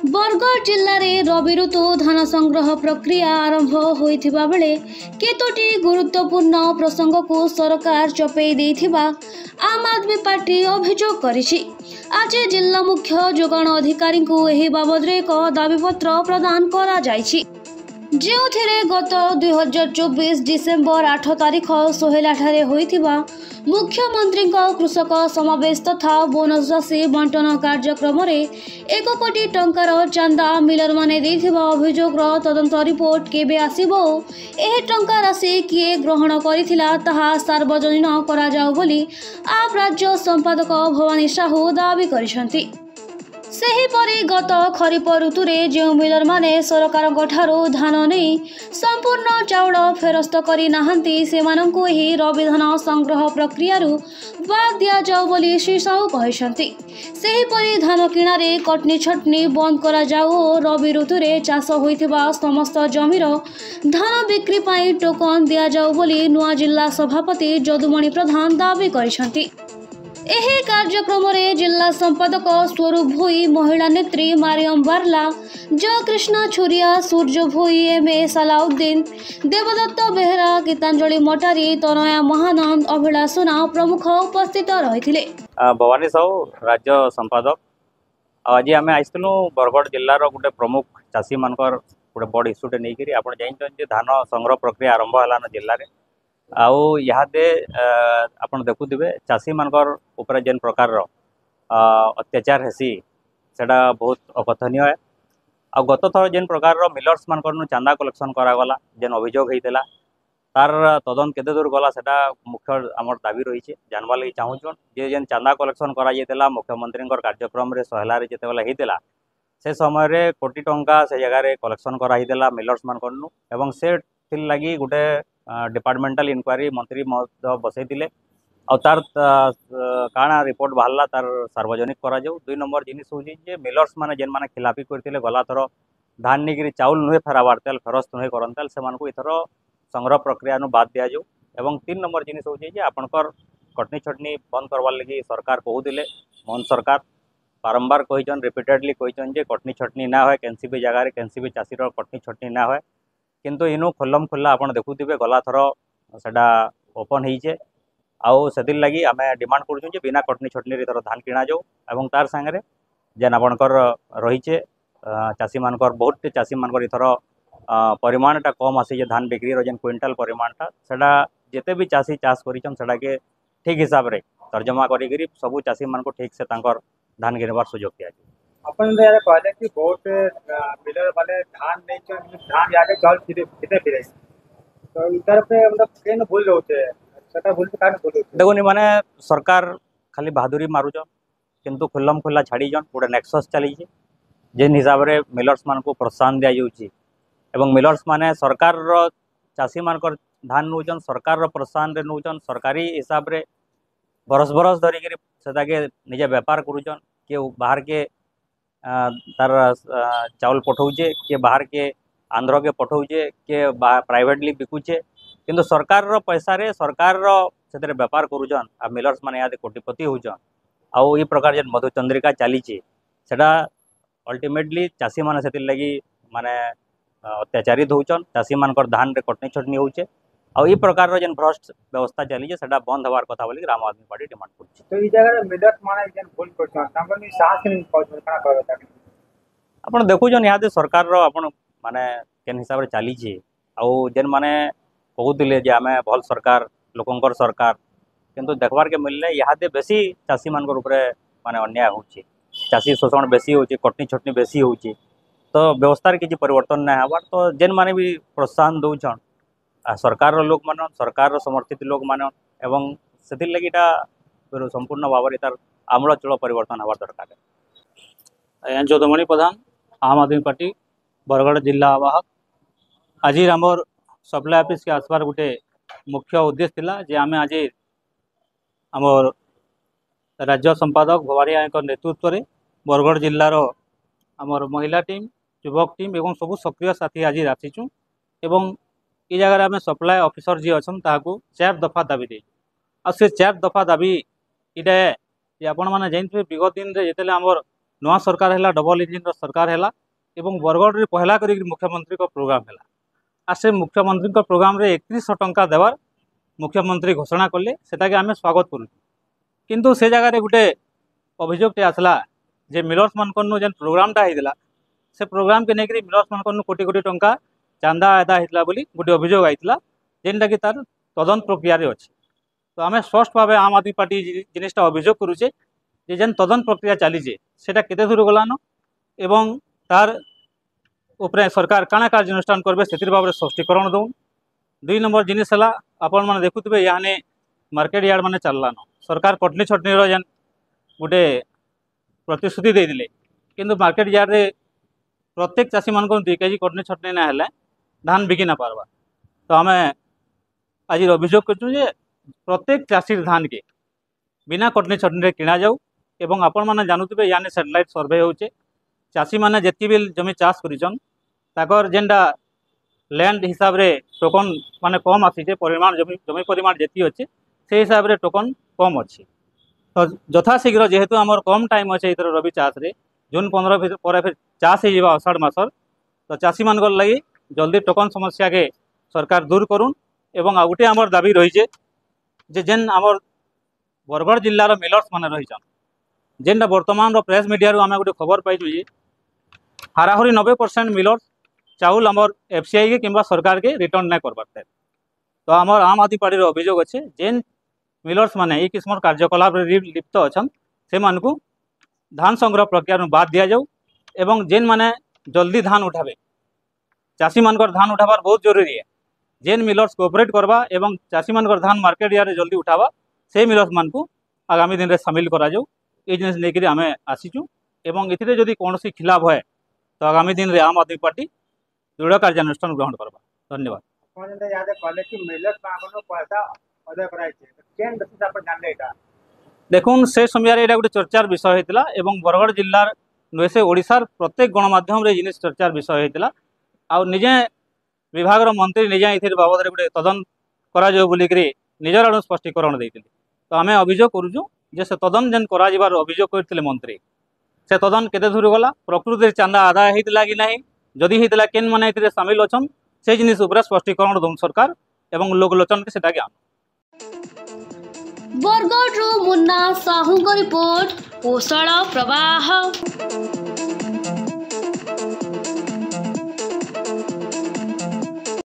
बरगढ़ जिले में रवि ऋतु धान संग्रह प्रक्रिया आरंभ होइथिबा बेले केतोटी गुरुत्वपूर्ण प्रसंग को सरकार चपेई देइथिबा आम आदमी पार्टी अभियोग करिछि। आज जिला मुख्य जोगाण अधिकारी को एही बाबद एक दाबीपत्र प्रदान करा जाइछि, ଯେଉଁଥିରେ ଗତ 2024 ଡିସେମ୍ବର 8 ତାରିଖ सोहेलाଠାରେ ହୋଇଥିବା मुख्यमंत्रीଙ୍କ कृषक समावेश तथा बोनस राशि बंटन कार्यक्रमରେ 1 कोटी टंकार चांदा मिलर माने देइथिबा अभियोगର तदंत रिपोर्ट केबे आसीबो, एही टंका राशि किए ग्रहण करिथिला ताहा सार्वजनिक करा जाउ बोली आप राज्य संपादक भवानी साहू दाबी करिसंती। सेहीपरि गत खरीफ ऋतुरे जो मिलर माने सरकार धान नहीं संपूर्ण चाउल फेरस्त करी नाहंती सेमानंकु एही रबि धान संग्रह प्रक्रिया बाद दिया जाउ बोली श्री साहू कहिसंती। सेहीपरि धान किणारे कटनी छटनी बंद करा जाउ और रबि ऋतुरे चाष होइथिबा समस्त जमीर धान बिक्री पाई टोकन दिया जाउ बोली नुआ जिला सभापति जदुमणि प्रधान दाबी करिसंती। एही कार्यक्रम में जिला संपादक स्वरूप भोई, महिला नेत्री मारियम बारला, जय कृष्णा छुरिया, सूर्य भोई, एम ए सलाउद्दीन, देवदत्त बेहरा, गीतांजलि मटारी, तनया महानंद, अभिलाष सोना प्रमुख उपस्थित रही। भवानी साहू राज्य संपादक आज आम आसलु बरगढ़ जिलार गोटे प्रमुख चाषी मानकर गोटे बड़ इश्यूटे नहीं करी आप जानते धान संग्रह प्रक्रिया आरंभ है जिले में आउ इहादे आपन देखुथिबे चाषी मानकर ऊपर जेन प्रकार अत्याचार हेसी सेटा बहुत अकथनीय है। आ गत थर जेन प्रकार मिलर्स मानकर चांदा कलेक्शन करागला जेन अभियोग होता तार तदंत केते दूर गला सेटा मुख्य आमर दाबी रही जानवा लगी चाहूँ जे जेन चांदा कलेक्शन करा मुख्यमंत्री कार्यक्रम रे सहला रे जेते बेला होता से समय रे कोटी टंका से जगह कलेक्शन करा मिलर्स मानकर एवं से लगी गोटे डिपार्टमेंटल इनक्वारी मंत्री महोदय बसई और तार काଣା रिपोर्ट बाहरला तार सार्वजनिक करा जाऊ। 2 नंबर जिनिस हूँ जे मिलर्स माने जेन माने खिलाफी करते गला थर धान नहीं चाउल नुहे फेराबार तेल फेरस्त नुहे करन से इथर संग्रह प्रक्रिया बाद दि जाऊ। एवं 3 नंबर जिनिस हूँ जे आपणकर कटनी छटनी बंद करवार लगी सरकार कहूले मोहन सरकार बारंबार कहीचन रिपीटेडली कहीचन जे कटनी छटनी ना होए केनसी भी जगह केनसी भी चाषीर कटनी छटनी ना होए किंतु इनु खोलम खोला आप देखुथे गला थर सेटा ओपन होइछे आउ से लगी आम डिमांड करूँ बिना कटनी छटनी थर धान किणा जाऊ एवं तार सांगे जेन आपणकर रहीचे चाषी मानकर बहुत चाषी मानकर इथर परिमाणटा कम आसी धान बिक्री जेन क्विंटाल परिमाणटा सेटा जेते भी चाषी चाष करिछन सेटा के ठीक हिसाब रे तर्जमा करी सबू चाषी मान ठीक से तांकर धान गिनबार सुजोग दिया जाए। अपन यार कहले कि बहुत मिलर वाले धान नहीं धान याके चावल कितने फिरे तो इधर पे मतलब केन भूल होते सेटा भूल के कान बोलो देखो नि माने सरकार खाली बहादुरी मारुजन किंतु खुल्लम खुल्ला छाड़ी जन गोटे नेक्सस चली जेन हिसाब रे मिलर्स मान को प्रोत्साहन दिया जाउची एवं मिलर्स माने सरकार रो चाषी मानकर धान नौजन सरकार रो प्रोत्साहन रे नौजन सरकारी हिसाब रे बरस बरस धरिक सेटाके निजे व्यापार करूचन के बाहर के तार चाउल पठाऊे किए बाहर के आंध्र के पठाऊे किए प्राइवेटली बिकुचे किंतु सरकार रो पैसा रे सरकार रो से व्यापार करूचन आ मिलर्स माने याद कोटिपति होचन आउ ई प्रकार जेन मधुचंद्रिका चली सेटा अल्टीमेटली चाषी माने से लगी माने अत्याचारित होचन चाषी मानकर धान रे कटनी छटनी होचे आउ ई प्रकार रो जेन भ्रष्ट व्यवस्था चली सेटा बंद हबार कथा बोली आम आदमी पार्टी डिमांड करछि। तो ई जगह मिलर्स माने जेन भूल करछन तांकर नि साहस नि कहछन काना कहबे आपण देखुछन यादे सरकार रो आपण माने केन हिसाब रे चली आउ जेन माने कहूले जे आमे भल सरकार लोकंकर सरकार किंतु देखबार के मिलले यादे बेसी चाषी मानकर ऊपर माने अन्याय होछि चाषी शोषण बेसी होछि कटनी छटनी बेसी होछि तो व्यवस्था रे किछि परिवर्तन ना हबार तो जेन माने भी प्रोत्साहन दउछन सरकार रो लोक मान सरकार रो समर्थित लोक मान एवं से लगिटा संपूर्ण भाव में तार आमूलचूल परिवर्तन हबार दरकार है। जदुमणि प्रधान आम आदमी पार्टी बरगढ़ जिला आवाहक आज आमर सप्लाई ऑफिस के आसबार गोटे मुख्य उद्देश्य थिला जे आमे आज आमर राज्य संपादक भवानी आयकर नेतृत्व में बरगढ़ जिलार आमर महिला टीम युवक टीम एवं सबू सक्रिय साथी आज आसीचु एवं ये जगह आम सप्लाई ऑफिसर जी अच्छा ताकू 4 दफा दाबी दे आ से 4 दफा दाबी इटा जे आपण मैंने जानते विगत दिन में जिते आमर नुआ सरकार है डबल इंजिन सरकार है एवं बरगढ़ रे पहला करी मुख्यमंत्री को प्रोग्राम है आ से मुख्यमंत्री को प्रोग्राम रे 3100 टंका देवार मुख्यमंत्री घोषणा कले सेटा के आमे स्वागत करूँ किंतु से जगह रे गुटे अभियोगटे आसला जे मिलर्स मानकनु जेन प्रोग्रामटा होइला से प्रोग्राम के नेकरी मिलर्स मानकनु कोटी कोटी टंका चांदा आदा होइला बोली गुटे अभियोग आइतला जेनटा कि तार तदंत प्रक्रिया रे अछि। तो आमे स्पष्ट भाव आम आदमी पार्टी जिनिसटा अभियोग करूचे जे जेन तदंत प्रक्रिया चलीजे सेटा केते दूर गलानो एवं तार उपरे सरकार काଣା कार्यानुष्ठान करबे सेतिर भाव स्पष्टीकरण दउन। 2 नंबर जिनिस है आपण मैंने देखुवे यहाँ मार्केट यार्ड मैंने चललान सरकार कटनी छटनी जेन गोटे प्रतिश्रुति देते किंतु मार्केट यार्ड रे प्रत्येक चाषी मान 2 केजी कटनी छटनी ना हेले धान बिकी ना पारबा। तो आम आज अभियोग कर प्रत्येक चाषी धान के बिना कटनी छटनी किणा जाऊ एवं आपण मैंने जानूवे यहाँ सैटेलाइट सर्वे होचे चाषी मैंने जितकी भी जमी चाष करिछन ताकर जेनटा लैंड हिसाब रे टोकन माने कम आसी परिमाण जमी परिमाण जेती अच्छे से हिसाब रे टोकन कम अच्छी। तो यथाशीघ्र जेहेतु आमर कम टाइम अच्छे इधर रबी चाष रे जून 15 पर फिर चाष हो आषाढ़ मासर तो चाषी मान लगी जल्दी टोकन समस्या के सरकार दूर करूँ एवं आ गोटे आमर दाबी रही जे जेन आमर बरगढ़ जिलार मिलर्स माने रही जेनटा बर्तमान प्रेस मीडिया आम गोटे खबर पाइचु जे हाराहुरी 90% मिलर्स चाउल आमर एफसीआई के किंबा सरकार के रिटर्न नहीं करबार। तो आमर आम आदमी पार्टी अभियोग अच्छे जेन मिलर्स माने ये किस्म कार्यकलाप लिप्त अच्छन से मानकु धान संग्रह प्रक्रिया बाद दिया जाऊ एवं जेन माने जल्दी धान उठावे चाषी मानकर धान उठाबार बहुत जरूरी है जेन मिलर्स कोऑपरेट करबा एवं चाषी मानकर धान मार्केट यार्ड जल्दी उठावा से मिलर्स मानकु आगामी दिन रे शामिल करा जाऊ ये जिनिस लेकर आमे आसीचु एवं इथिरे जदि कोनोसी खिलाफ है तो आगामी दिन रे आम आदमी पार्टी दृढ़ कार्यानुष्ठान ग्रहण करबा। धन्यवाद। ଆପଣ ଯେନ୍ତା ଇହାଦେ କହିଲେ କି ମିଲର୍ସ ମାନଙ୍କର ପଇସା ଅଦୟ କରାଯାଇଛି କେନ୍ ବେସିସ୍ ଆପଣ ଜାଣିଲେ ଏଇଟା देखुन से समय यहाँ गोटे चर्चार विषय होता और बरगढ़ जिलार नुहे से ओडिशार प्रत्येक गणमाध्यम रे जिनिस चर्चार विषय होता आ निजे विभाग मंत्री निजे ये बाबद गोटे तदंत करा बोलिकी निजर आड़ स्पष्टीकरण देते। तो आम अभियोग करुचु जे से तदंत जेन करा अभियोग करते मंत्री से तदंत केते दूर गला प्रकृति चांदा आदाय होता कि ना जदि होता केन मैंने ये सामिल अच्छन से जिनिस स्पष्टीकरण दौन सरकार एवं लोकलोचन के सेटा आम। बरगढ़ मुन्ना साहू रिपोर्ट कोसला प्रवाह।